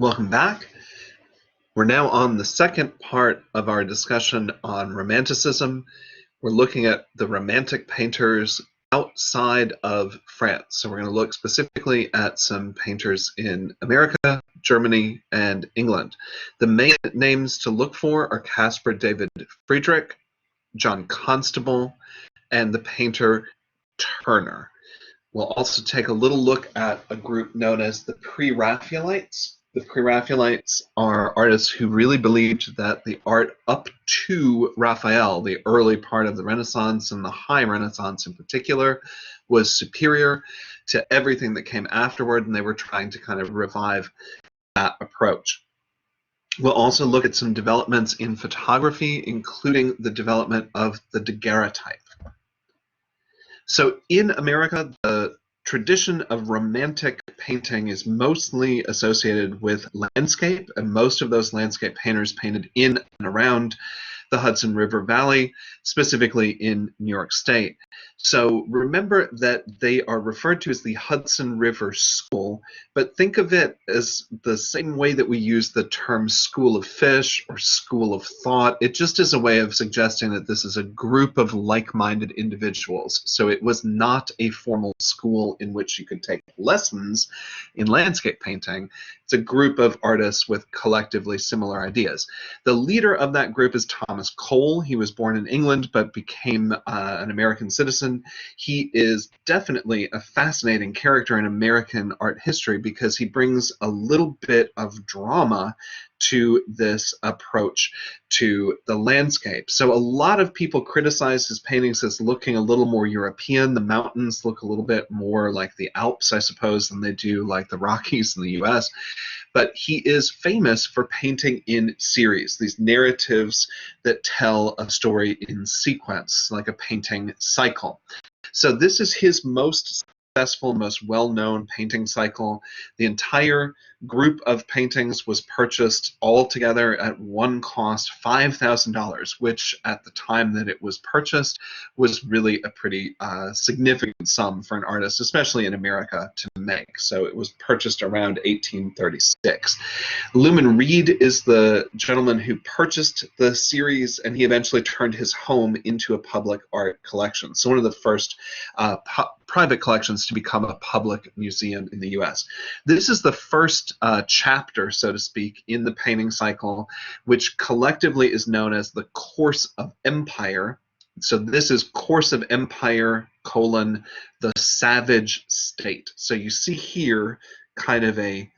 Welcome back. We're now on the second part of our discussion on Romanticism. We're looking at the Romantic painters outside of France. So we're going to look specifically at some painters in America, Germany, and England. The main names to look for are Caspar David Friedrich, John Constable, and the painter Turner. We'll also take a little look at a group known as the PreRaphaelites. The PreRaphaelites are artists who really believed that the art up to Raphael, the early part of the Renaissance and the High Renaissance in particular, was superior to everything that came afterward, and they were trying to kind of revive that approach. We'll also look at some developments in photography, including the development of the Daguerreotype. So in America, the tradition of Romantic painting is mostly associated with landscape, and most of those landscape painters painted in and around the Hudson River Valley, specifically in New York State. So remember that they are referred to as the Hudson River School, but think of it as the same way that we use the term school of fish or school of thought. It just is a way of suggesting that this is a group of like-minded individuals. So it was not a formal school in which you could take lessons in landscape painting. It's a group of artists with collectively similar ideas. The leader of that group is Thomas Cole. He was born in England but became an American citizen. He is definitely a fascinating character in American art history because he brings a little bit of drama to this approach to the landscape. So a lot of people criticize his paintings as looking a little more European. The mountains look a little bit more like the Alps, I suppose, than they do like the Rockies in the US. But he is famous for painting in series, these narratives that tell a story in sequence, like a painting cycle. So this is his most successful, most well-known painting cycle. The entire group of paintings was purchased all together at one cost, $5,000, which at the time that it was purchased was really a pretty significant sum for an artist, especially in America, to make. So it was purchased around 1836. Luman Reed is the gentleman who purchased the series, and he eventually turned his home into a public art collection. So one of the first private collections to become a public museum in the US. This is the first chapter, so to speak, in the painting cycle, which collectively is known as the Course of Empire. So this is Course of Empire, the Savage State. So you see here kind of a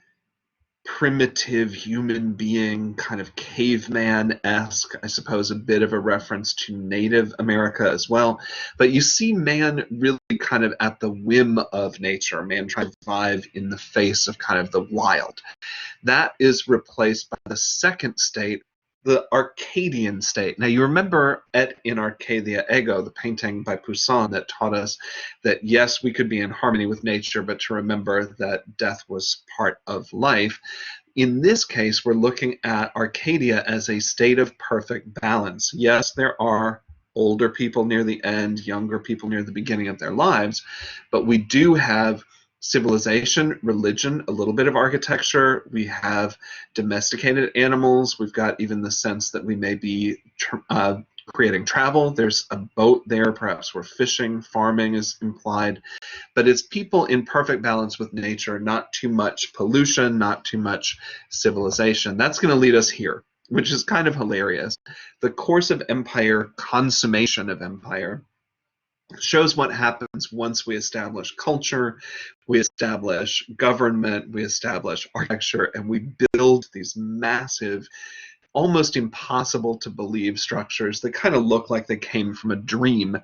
primitive human being, kind of caveman-esque, I suppose, a bit of a reference to Native America as well. But you see man really kind of at the whim of nature, man trying to survive in the face of kind of the wild. That is replaced by the second state, the Arcadian state. Now you remember in Arcadia Ego, the painting by Poussin that taught us that yes, we could be in harmony with nature, but to remember that death was part of life. In this case, we're looking at Arcadia as a state of perfect balance. Yes, there are older people near the end, younger people near the beginning of their lives, but we do have civilization, religion, a little bit of architecture. We have domesticated animals. We've got even the sense that we may be creating travel. There's a boat there. Perhaps we're fishing. Farming is implied. But it's people in perfect balance with nature, not too much pollution, not too much civilization. That's going to lead us here, which is kind of hilarious. The Course of Empire, consummation of empire, shows what happens once we establish culture, we establish government, we establish architecture, and we build these massive, almost impossible to believe structures that kind of look like they came from a dream,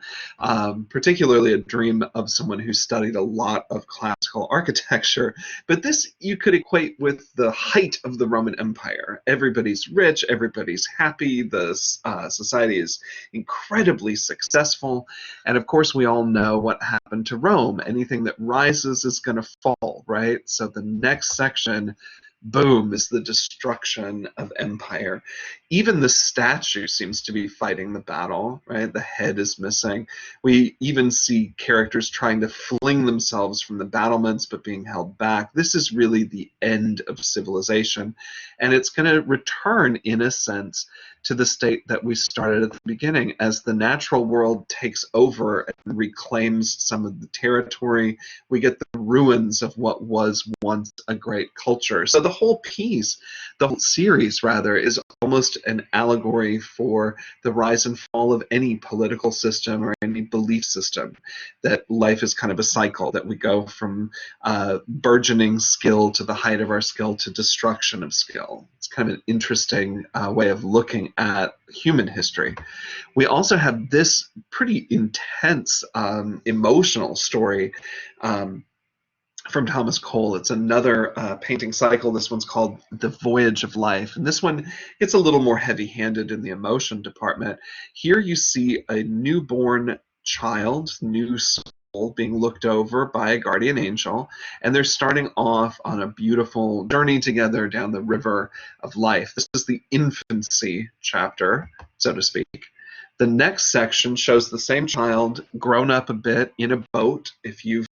particularly a dream of someone who studied a lot of classical architecture. But this you could equate with the height of the Roman Empire. Everybody's rich, everybody's happy, the society is incredibly successful, and of course we all know what happened to Rome. Anything that rises is going to fall, right? So the next section boom is the destruction of empire. Even the statue seems to be fighting the battle, right? The head is missing. We even see characters trying to fling themselves from the battlements but being held back. This is really the end of civilization, and it's going to return, in a sense, to the state that we started at the beginning, as the natural world takes over and reclaims some of the territory. We get the ruins of what was once a great culture. So the whole piece, the whole series rather, is almost an allegory for the rise and fall of any political system or any belief system, that life is kind of a cycle, that we go from burgeoning skill to the height of our skill to destruction of skill. It's kind of an interesting way of looking at human history. We also have this pretty intense emotional story from Thomas Cole. It's another painting cycle. This one's called The Voyage of Life, and this one gets a little more heavy-handed in the emotion department. Here you see a newborn child, new soul, being looked over by a guardian angel, and they're starting off on a beautiful journey together down the river of life. This is the infancy chapter, so to speak. The next section shows the same child grown up a bit in a boat. If you've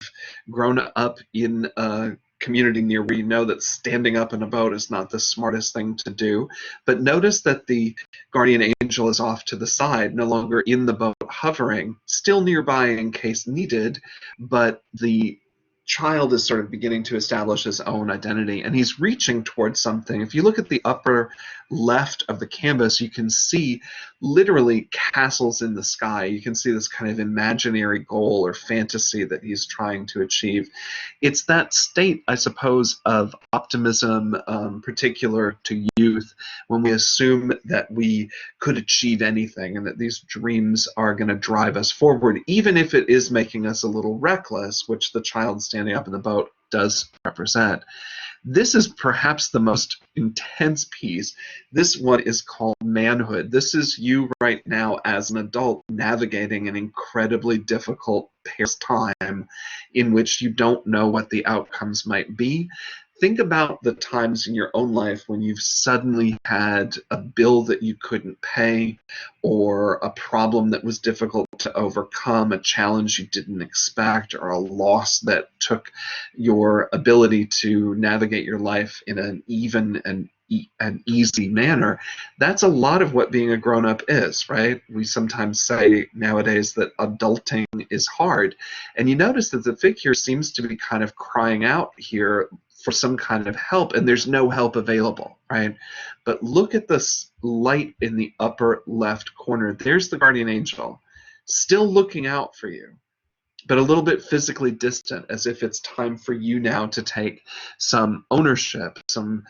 grown up in a community near where you know that standing up in a boat is not the smartest thing to do. But notice that the guardian angel is off to the side, no longer in the boat hovering, still nearby in case needed, but the child is sort of beginning to establish his own identity, and he's reaching towards something. If you look at the upper left of the canvas, you can see literally castles in the sky. You can see this kind of imaginary goal or fantasy that he's trying to achieve. It's that state, I suppose, of optimism, particular to youth, when we assume that we could achieve anything and that these dreams are going to drive us forward, even if it is making us a little reckless, which the child standing up in the boat does represent. This is perhaps the most intense piece. This one is called Manhood. This is you right now as an adult navigating an incredibly difficult time in which you don't know what the outcomes might be. Think about the times in your own life when you've suddenly had a bill that you couldn't pay, or a problem that was difficult to overcome, a challenge you didn't expect, or a loss that took your ability to navigate your life in an even and an easy manner. That's a lot of what being a grown-up is, right? We sometimes say nowadays that adulting is hard, and you notice that the figure seems to be kind of crying out here for some kind of help, and there's no help available, right? But look at this light in the upper left corner. There's the guardian angel, still looking out for you, but a little bit physically distant, as if it's time for you now to take some ownership, some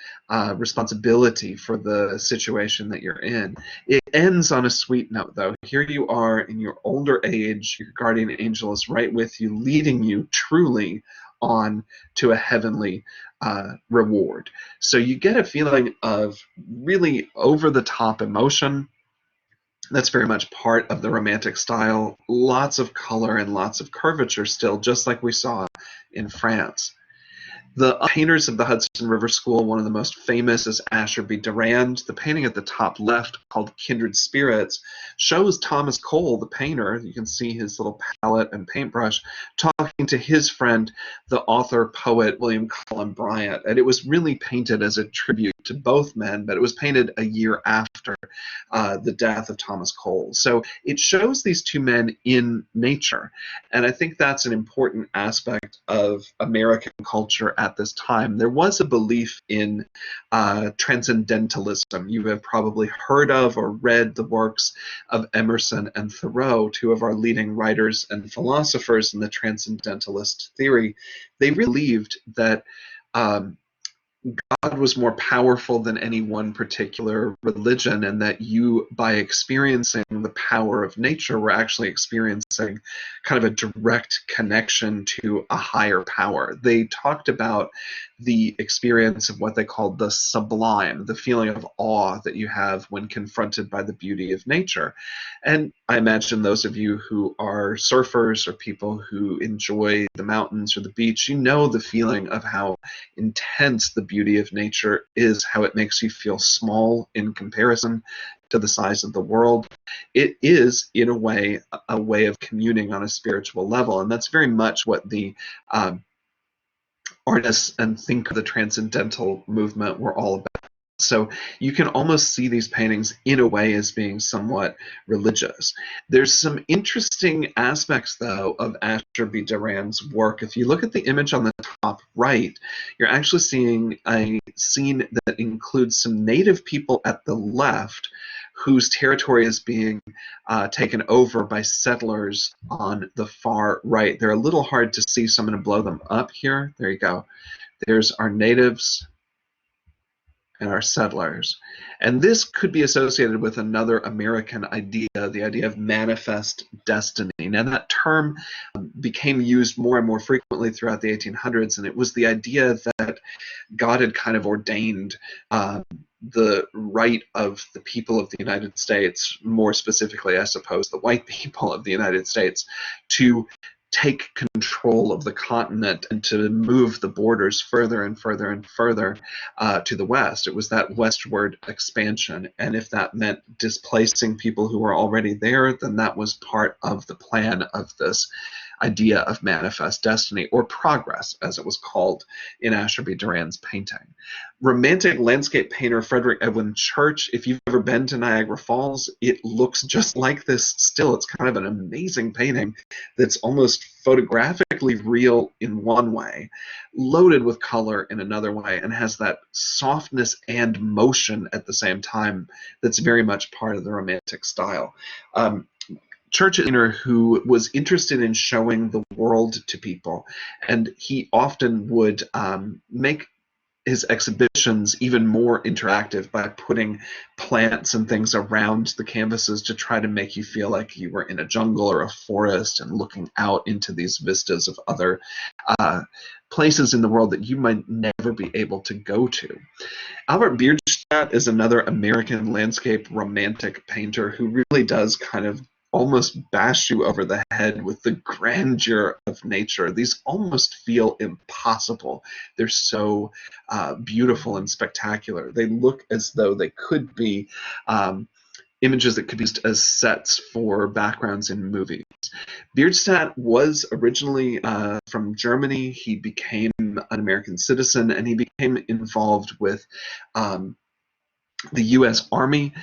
responsibility for the situation that you're in. It ends on a sweet note, though. Here you are in your older age, your guardian angel is right with you, leading you truly on to a heavenly reward. So you get a feeling of really over-the-top emotion. That's very much part of the Romantic style. Lots of color and lots of curvature still, just like we saw in France. The painters of the Hudson River School, one of the most famous is Asher B. Durand. The painting at the top left, called Kindred Spirits, shows Thomas Cole, the painter. You can see his little palette and paintbrush, talking to his friend, the author, poet, William Cullen Bryant. And it was really painted as a tribute to both men, but it was painted a year after the death of Thomas Cole. So it shows these two men in nature. And I think that's an important aspect of American culture at this time. There was a belief in transcendentalism. You have probably heard of or read the works of Emerson and Thoreau, two of our leading writers and philosophers in the transcendentalist theory. They really believed that God was more powerful than any one particular religion, and that you, by experiencing the power of nature, were actually experiencing kind of a direct connection to a higher power. They talked about the experience of what they called the sublime, the feeling of awe that you have when confronted by the beauty of nature. And I imagine those of you who are surfers or people who enjoy the mountains or the beach, you know the feeling of how intense the beauty beauty of nature is, how it makes you feel small in comparison to the size of the world. It is, in a way of communing on a spiritual level, and that's very much what the artists and think of the transcendental movement were all about. So you can almost see these paintings in a way as being somewhat religious. There's some interesting aspects, though, of Asher B. Duran's work. If you look at the image on the top right, you're actually seeing a scene that includes some native people at the left whose territory is being taken over by settlers on the far right. They're a little hard to see, so I'm going to blow them up here. There you go. There's our natives and our settlers. And this could be associated with another American idea, the idea of manifest destiny. Now, that term became used more and more frequently throughout the 1800s, and it was the idea that God had kind of ordained the right of the people of the United States, more specifically, I suppose, the white people of the United States, to take control of the continent and to move the borders further and further and further to the west. It was that westward expansion, and if that meant displacing people who were already there, then that was part of the plan of this idea of manifest destiny, or progress, as it was called in Asher B. Duran's painting. Romantic landscape painter Frederick Edwin Church, if you've ever been to Niagara Falls, it looks just like this still. It's kind of an amazing painting that's almost photographically real in one way, loaded with color in another way, and has that softness and motion at the same time that's very much part of the Romantic style. Church is a painter who was interested in showing the world to people, and he often would make his exhibitions even more interactive by putting plants and things around the canvases to try to make you feel like you were in a jungle or a forest and looking out into these vistas of other places in the world that you might never be able to go to. Albert Beardstat is another American landscape romantic painter who really does kind of almost bash you over the head with the grandeur of nature. These almost feel impossible. They're so beautiful and spectacular. They look as though they could be images that could be used as sets for backgrounds in movies. Beardstat was originally from Germany. He became an American citizen, and he became involved with the U.S. Army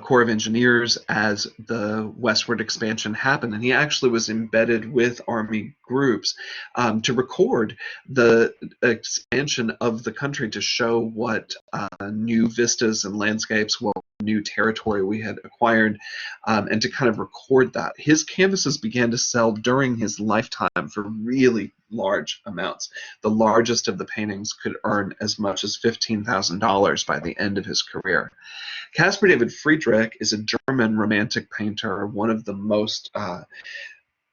Corps of Engineers as the westward expansion happened. And he actually was embedded with Army groups to record the expansion of the country, to show what new vistas and landscapes, what new territory we had acquired, and to kind of record that. His canvases began to sell during his lifetime for really large amounts. The largest of the paintings could earn as much as $15,000 by the end of his career. Caspar David Friedrich is a German romantic painter, one of the most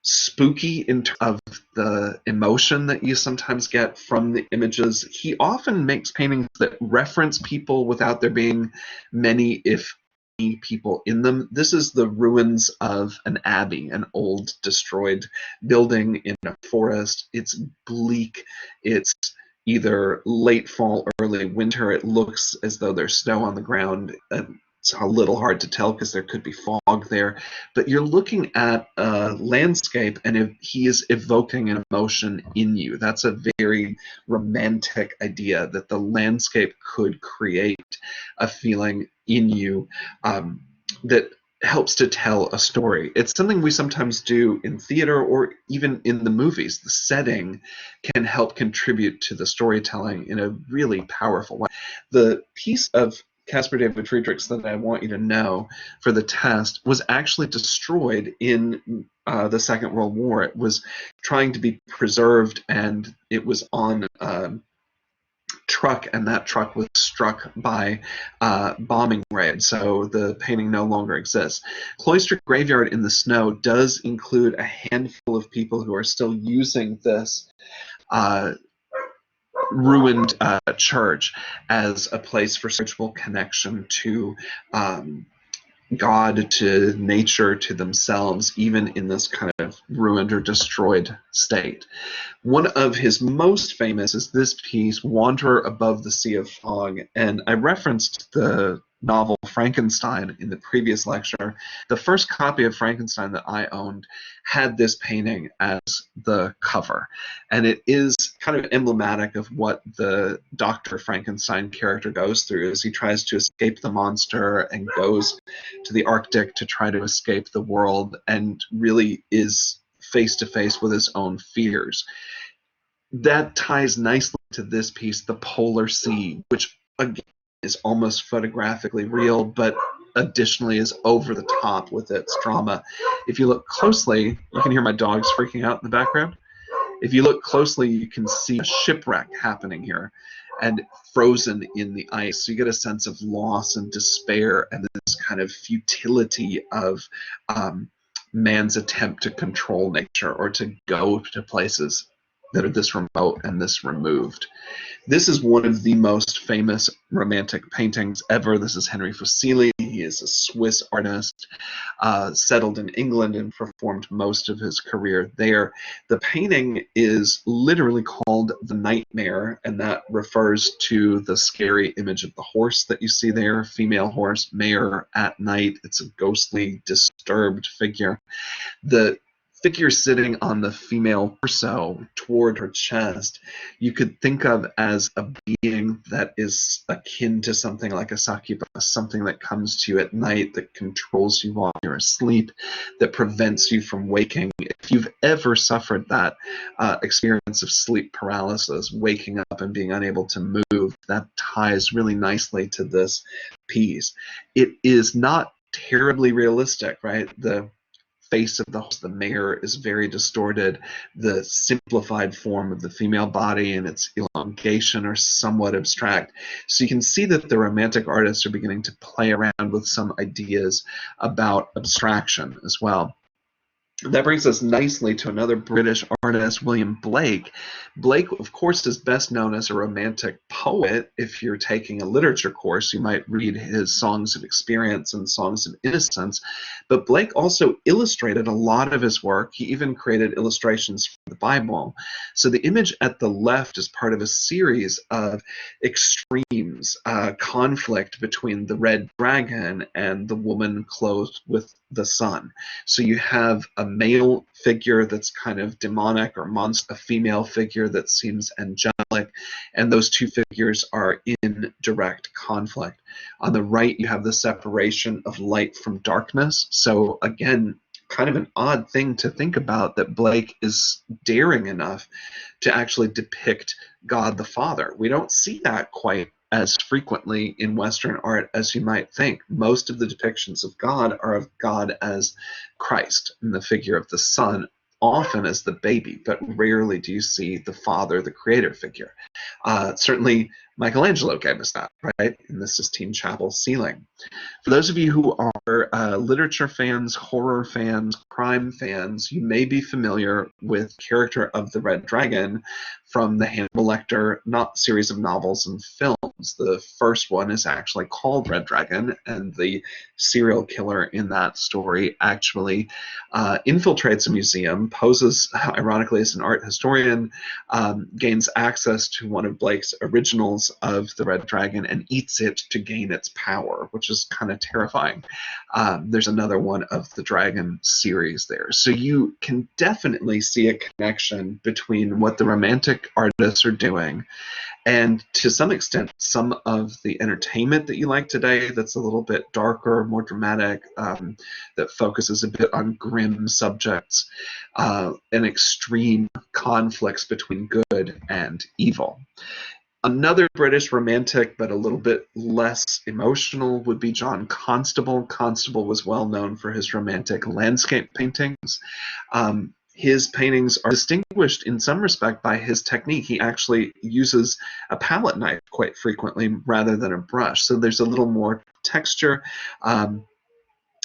spooky in terms of the emotion that you sometimes get from the images. He often makes paintings that reference people without there being many, if any, people in them. This is the ruins of an abbey, an old destroyed building in a forest. It's bleak. It's either late fall, early winter. It looks as though there's snow on the ground. It's a little hard to tell because there could be fog there, but you're looking at a landscape, and he is evoking an emotion in you. That's a very romantic idea, that the landscape could create a feeling in you that helps to tell a story. It's something we sometimes do in theater or even in the movies. The setting can help contribute to the storytelling in a really powerful way. The piece of Caspar David Friedrich's that I want you to know for the test was actually destroyed in the Second World War. It was trying to be preserved, and it was on truck, and that truck was struck by bombing raid, so the painting no longer exists. Cloister Graveyard in the Snow does include a handful of people who are still using this ruined church as a place for spiritual connection to God to nature, to themselves, even in this kind of ruined or destroyed state. One of his most famous is this piece, Wanderer Above the Sea of Fog. And I referenced the novel Frankenstein in the previous lecture. The first copy of Frankenstein that I owned had this painting as the cover. And it is kind of emblematic of what the Dr. Frankenstein character goes through as he tries to escape the monster and goes to the Arctic to try to escape the world and really is face to face with his own fears. That ties nicely to this piece, The Polar Sea, which again is almost photographically real, but additionally is over the top with its drama. If you look closely, you can hear my dogs freaking out in the background. If you look closely, you can see a shipwreck happening here and frozen in the ice. So you get a sense of loss and despair and this kind of futility of man's attempt to control nature or to go to places that are this remote and this removed. This is one of the most famous Romantic paintings ever. This is Henry Fusilli. He is a Swiss artist, settled in England and performed most of his career there. The painting is literally called The Nightmare, and that refers to the scary image of the horse that you see there, female horse, mare at night. It's a ghostly, disturbed figure. The figure sitting on the female torso toward her chest, you could think of as a being that is akin to something like a succubus, something that comes to you at night, that controls you while you're asleep, that prevents you from waking. If you've ever suffered that experience of sleep paralysis, waking up and being unable to move, that ties really nicely to this piece. It is not terribly realistic, right? The face of the mare is very distorted. The simplified form of the female body and its elongation are somewhat abstract. So you can see that the Romantic artists are beginning to play around with some ideas about abstraction as well. That brings us nicely to another British artist, William Blake. Blake, of course, is best known as a Romantic poet. If you're taking a literature course, you might read his Songs of Experience and Songs of Innocence. But Blake also illustrated a lot of his work. He even created illustrations for the Bible. So the image at the left is part of a series of extremes, conflict between the red dragon and the woman clothed with the sun. So you have a male figure that's kind of demonic or monster, a female figure that seems angelic, and those two figures are in direct conflict. On the right, you have the separation of light from darkness. So again, kind of an odd thing to think about, that Blake is daring enough to actually depict God the Father. We don't see that quite as frequently in Western art as you might think. Most of the depictions of God are of God as Christ in the figure of the Son, often as the baby, but rarely do you see the Father, the creator figure. Certainly Michelangelo gave us that, right? In the Sistine Chapel ceiling. For those of you who are literature fans, horror fans, crime fans, you may be familiar with the character of the Red Dragon from the Hannibal Lecter series of novels and films. The first one is actually called Red Dragon, and the serial killer in that story actually infiltrates a museum, poses ironically as an art historian, gains access to one of Blake's originals of the Red Dragon and eats it to gain its power, which is kind of terrifying. There's another one of the Dragon series there. So you can definitely see a connection between what the Romantic artists are doing and, to some extent, some of the entertainment that you like today that's a little bit darker, more dramatic, that focuses a bit on grim subjects and extreme conflicts between good and evil. Another British Romantic, but a little bit less emotional, would be John Constable. Constable was well known for his Romantic landscape paintings. His paintings are distinguished in some respect by his technique. He actually uses a palette knife quite frequently rather than a brush. So there's a little more texture.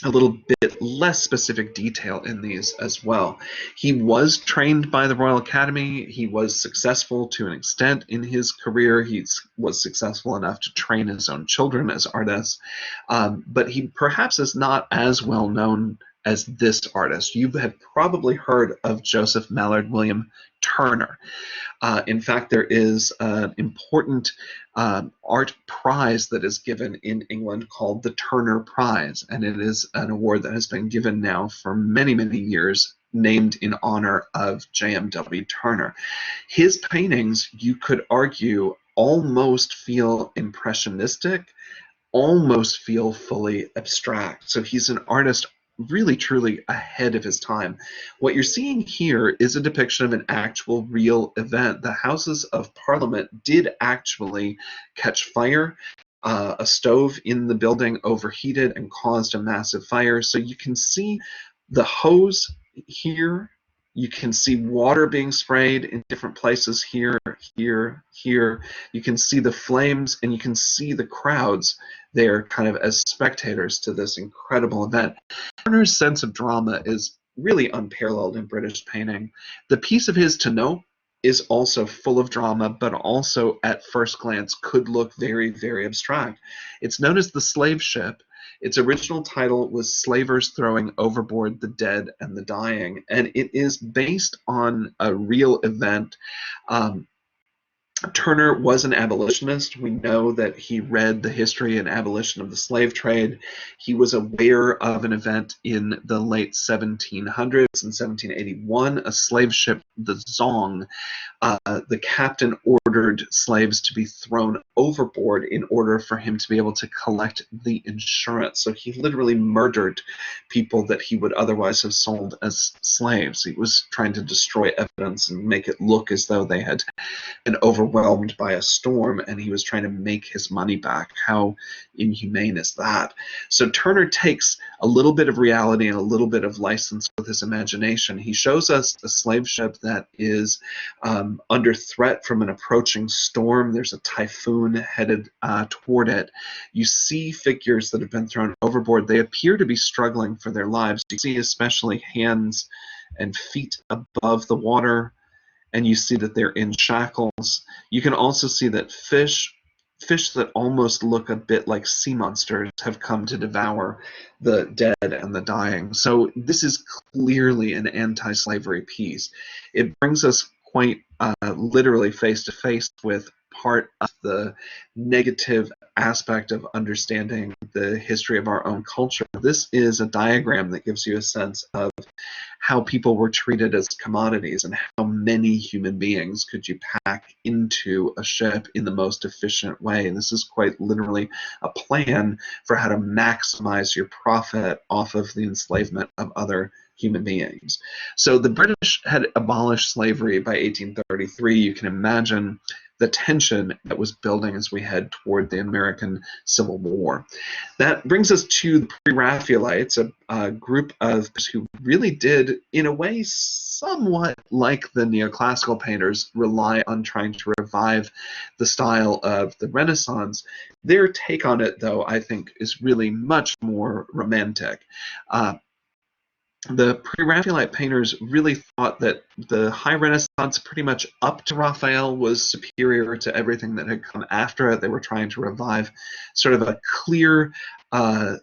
a little bit less specific detail in these as well. He was trained by the Royal Academy. He was successful to an extent in his career. He was successful enough to train his own children as artists, but he perhaps is not as well known as this artist. You have probably heard of Joseph Mallard William Turner. In fact, there is an important art prize that is given in England called the Turner Prize, and it is an award that has been given now for many, many years, named in honor of J.M.W. Turner. His paintings, you could argue, almost feel impressionistic, almost feel fully abstract. So he's an artist really truly ahead of his time. What you're seeing here is a depiction of an actual real event. The Houses of Parliament did actually catch fire. A stove in the building overheated and caused a massive fire. So you can see the hose here. You can see water being sprayed in different places here, here, here. You can see the flames, and you can see the crowds there kind of as spectators to this incredible event. Turner's sense of drama is really unparalleled in British painting. The piece of his To Know is also full of drama, but also at first glance could look very, very abstract. It's known as The Slave Ship. Its original title was Slavers Throwing Overboard the Dead and the Dying, and it is based on a real event. Turner was an abolitionist. We know that he read the history and abolition of the slave trade. He was aware of an event in the late 1700s. In 1781, a slave ship, the Zong, the captain ordered slaves to be thrown overboard in order for him to be able to collect the insurance. So he literally murdered people that he would otherwise have sold as slaves. He was trying to destroy evidence and make it look as though they had been overwhelmed by a storm, and he was trying to make his money back. How inhumane is that? So Turner takes a little bit of reality and a little bit of license with his imagination. He shows us a slave ship that is under threat from an approaching storm. There's a typhoon headed toward it. You see figures that have been thrown overboard. They appear to be struggling for their lives. You see especially hands and feet above the water, and you see that they're in shackles. You can also see that fish that almost look a bit like sea monsters have come to devour the dead and the dying. So this is clearly an anti-slavery piece. It brings us quite literally face to face with part of the negative aspect of understanding the history of our own culture. This is a diagram that gives you a sense of how people were treated as commodities and how many human beings could you pack into a ship in the most efficient way. And this is quite literally a plan for how to maximize your profit off of the enslavement of other human beings. So the British had abolished slavery by 1833. You can imagine the tension that was building as we head toward the American Civil War. That brings us to the PreRaphaelites, a group of who really did, in a way, somewhat like the neoclassical painters, rely on trying to revive the style of the Renaissance. Their take on it, though, I think, is really much more romantic. The Pre-Raphaelite painters really thought that the High Renaissance, pretty much up to Raphael, was superior to everything that had come after it. They were trying to revive sort of a clear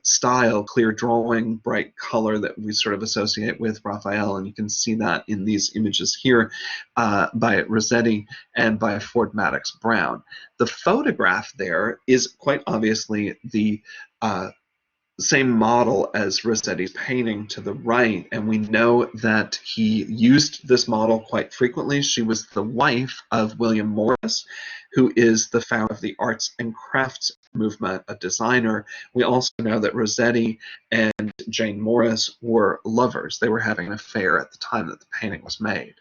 style, clear drawing, bright color that we sort of associate with Raphael, and you can see that in these images here by Rossetti and by Ford Madox Brown. The photograph there is quite obviously the same model as Rossetti's painting to the right, and we know that he used this model quite frequently. She was the wife of William Morris, who is the founder of the arts and crafts movement, a designer. We also know that Rossetti and Jane Morris were lovers. They were having an affair at the time that the painting was made.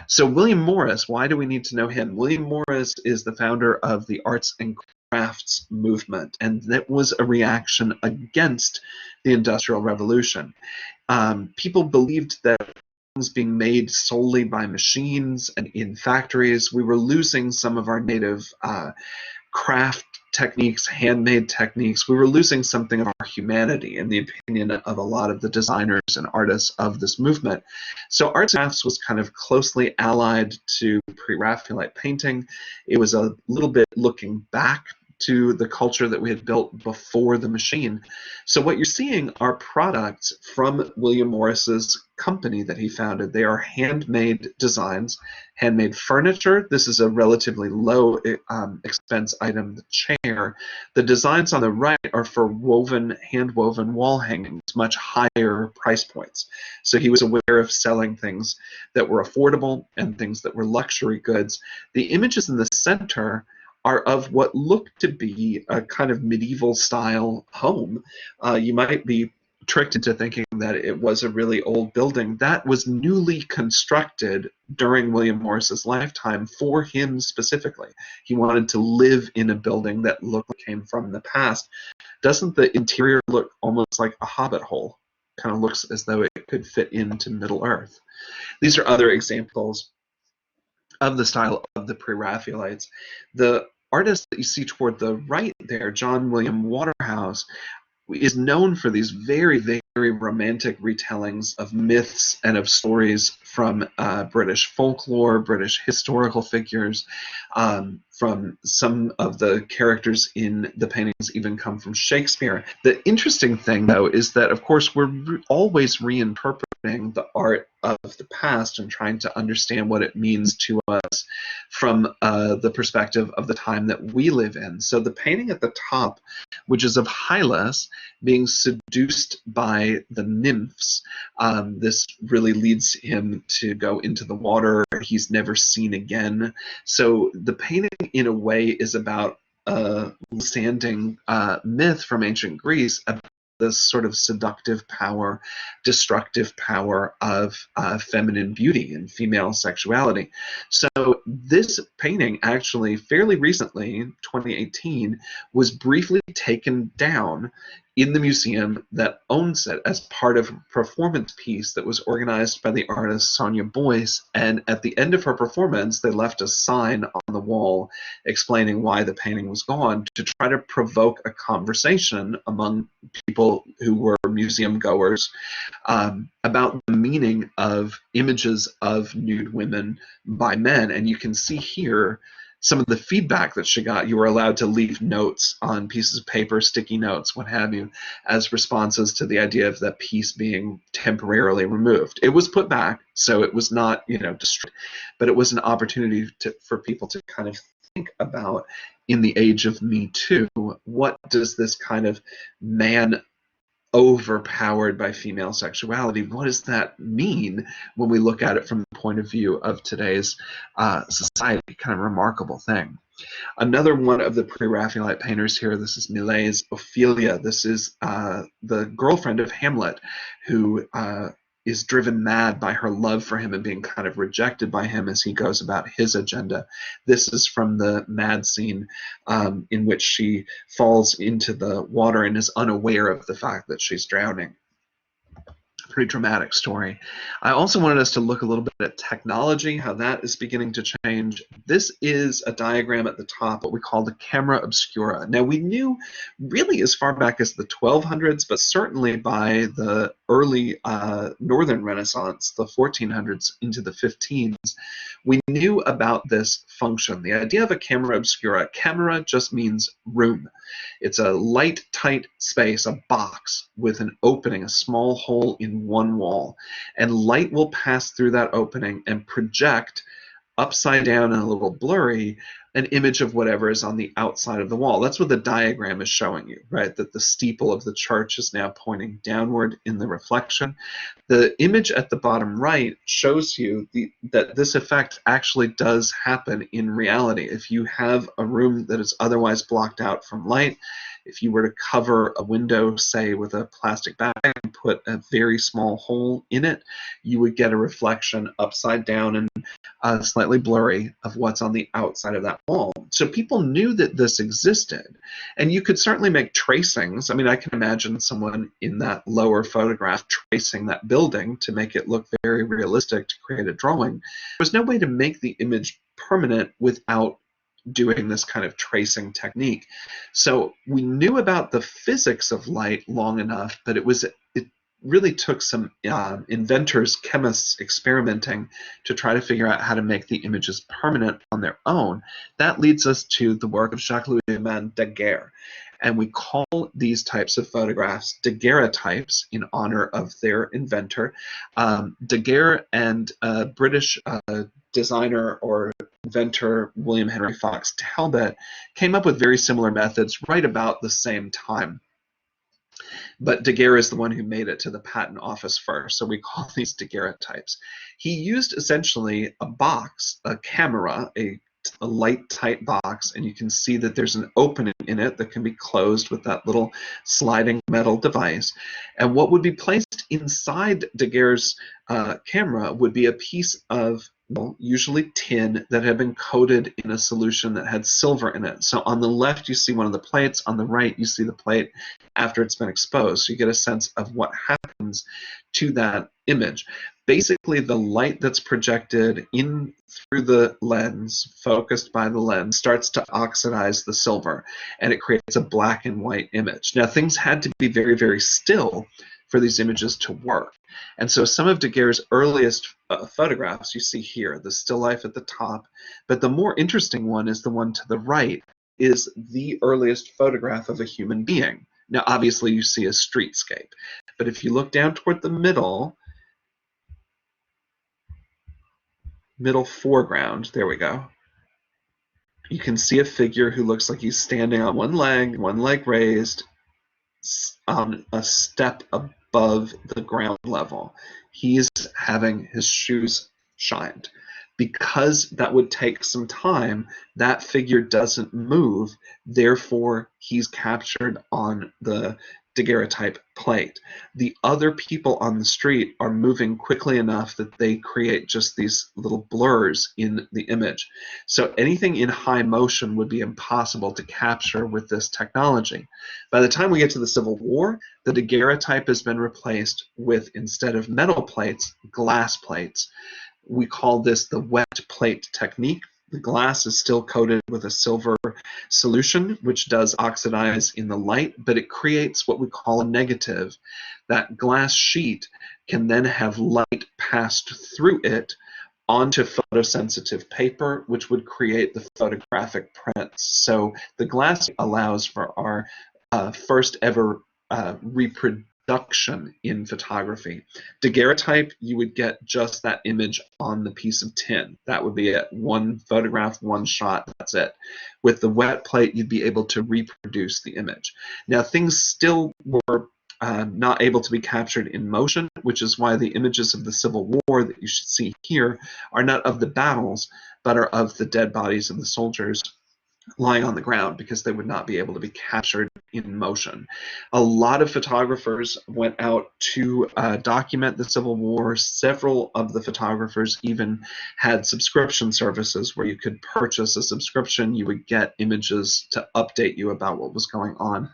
So William Morris, why do we need to know him? William Morris is the founder of the arts and crafts movement, and that was a reaction against the Industrial Revolution. People believed that things being made solely by machines and in factories, we were losing some of our native craft techniques, handmade techniques. We were losing something of our humanity, in the opinion of a lot of the designers and artists of this movement. So arts and crafts was kind of closely allied to pre-Raphaelite painting. It was a little bit looking back to the culture that we had built before the machine. So what you're seeing are products from William Morris's company that he founded. They are handmade designs, handmade furniture. This is a relatively low expense item, the chair. The designs on the right are for hand-woven wall hangings, much higher price points. So he was aware of selling things that were affordable and things that were luxury goods. The images in the center are of what looked to be a kind of medieval style home. You might be tricked into thinking that it was a really old building. That was newly constructed during William Morris's lifetime for him specifically. He wanted to live in a building that looked like it came from the past. Doesn't the interior look almost like a hobbit hole? Kind of looks as though it could fit into Middle Earth. These are other examples of the style of the Pre-Raphaelites. The artist that you see toward the right there, John William Waterhouse, is known for these very, very romantic retellings of myths and of stories from British folklore, British historical figures. From some of the characters in the paintings even come from Shakespeare. The interesting thing, though, is that, of course, we're always reinterpreting the art of the past and trying to understand what it means to us from the perspective of the time that we live in. So the painting at the top, which is of Hylas being seduced by the nymphs, this really leads him to go into the water. He's never seen again. So the painting, in a way, is about a standing myth from ancient Greece about this sort of seductive power, destructive power of feminine beauty and female sexuality. So this painting, actually, fairly recently, 2018, was briefly taken down in the museum that owns it as part of a performance piece that was organized by the artist Sonia Boyce. And at the end of her performance, they left a sign on the wall explaining why the painting was gone, to try to provoke a conversation among people who were museum goers about the meaning of images of nude women by men. And you can see here some of the feedback that she got. You were allowed to leave notes on pieces of paper, sticky notes, what have you, as responses to the idea of that piece being temporarily removed. It was put back, so it was not, destroyed, but it was an opportunity for people to kind of think about, in the age of Me Too, what does this kind of man overpowered by female sexuality, what does that mean when we look at it from the point of view of today's society? Kind of remarkable thing. Another one of the Pre-Raphaelite painters here, this is Millet's Ophelia. This is the girlfriend of Hamlet, who is driven mad by her love for him and being kind of rejected by him as he goes about his agenda. This is from the mad scene in which she falls into the water and is unaware of the fact that she's drowning. Pretty dramatic story. I also wanted us to look a little bit at technology, how that is beginning to change. This is a diagram at the top, what we call the camera obscura. Now, we knew really as far back as the 1200s, but certainly by the early Northern Renaissance, the 1400s into the 15s, we knew about this function. The idea of a camera obscura, camera just means room. It's a light, tight space, a box with an opening, a small hole in one wall, and light will pass through that opening and project upside down and a little blurry an image of whatever is on the outside of the wall. That's what the diagram is showing you, right? That the steeple of the church is now pointing downward in the reflection. The image at the bottom right shows you that this effect actually does happen in reality. If you have a room that is otherwise blocked out from light, if you were to cover a window, say, with a plastic bag and put a very small hole in it, you would get a reflection upside down and slightly blurry of what's on the outside of that wall. So people knew that this existed, and you could certainly make tracings. I mean, I can imagine someone in that lower photograph tracing that building to make it look very realistic to create a drawing. There's no way to make the image permanent without doing this kind of tracing technique. So we knew about the physics of light long enough, but it really took some inventors, chemists experimenting to try to figure out how to make the images permanent on their own. That leads us to the work of Jacques-Louis Daguerre. And we call these types of photographs daguerreotypes in honor of their inventor. Daguerre and British designer or inventor William Henry Fox Talbot came up with very similar methods right about the same time. But Daguerre is the one who made it to the patent office first, so we call these daguerreotypes. He used essentially a box, a camera, a light tight box, and you can see that there's an opening in it that can be closed with that little sliding metal device. And what would be placed inside Daguerre's camera would be a piece of, well, usually tin that had been coated in a solution that had silver in it. So on the left you see one of the plates, on the right you see the plate after it's been exposed. So you get a sense of what happens to that image. Basically, the light that's projected in through the lens, focused by the lens, starts to oxidize the silver, and it creates a black and white image. Now, things had to be very, very still for these images to work. And so some of Daguerre's earliest photographs you see here, the still life at the top, but the more interesting one is the one to the right, is the earliest photograph of a human being. Now, obviously, you see a streetscape, but if you look down toward the middle foreground, there we go, you can see a figure who looks like he's standing on one leg raised, on a step above the ground level. He's having his shoes shined. Because that would take some time, that figure doesn't move, therefore he's captured on the daguerreotype plate. The other people on the street are moving quickly enough that they create just these little blurs in the image. So anything in high motion would be impossible to capture with this technology. By the time we get to the Civil War, the daguerreotype has been replaced with, instead of metal plates, glass plates. We call this the wet plate technique. The glass is still coated with a silver solution, which does oxidize in the light, but it creates what we call a negative. That glass sheet can then have light passed through it onto photosensitive paper, which would create the photographic prints. So the glass allows for our first ever reproduction in photography. Daguerreotype, you would get just that image on the piece of tin. That would be it. One photograph, one shot, that's it. With the wet plate, you'd be able to reproduce the image. Now, things still were not able to be captured in motion, which is why the images of the Civil War that you should see here are not of the battles, but are of the dead bodies of the soldiers lying on the ground, because they would not be able to be captured in motion. A lot of photographers went out to document the Civil War. Several of the photographers even had subscription services where you could purchase a subscription. You would get images to update you about what was going on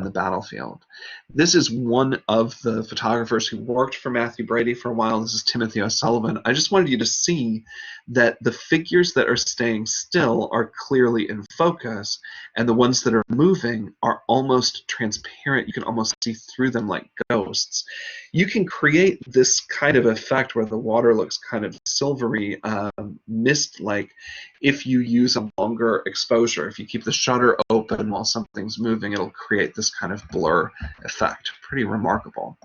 the battlefield. This is one of the photographers who worked for Matthew Brady for a while. This is Timothy O'Sullivan. I just wanted you to see that the figures that are staying still are clearly in focus, and the ones that are moving are almost transparent. You can almost see through them like ghosts. You can create this kind of effect where the water looks kind of silvery, mist-like, if you use a longer exposure. If you keep the shutter open while something's moving, it'll create this kind of blur effect. Pretty remarkable.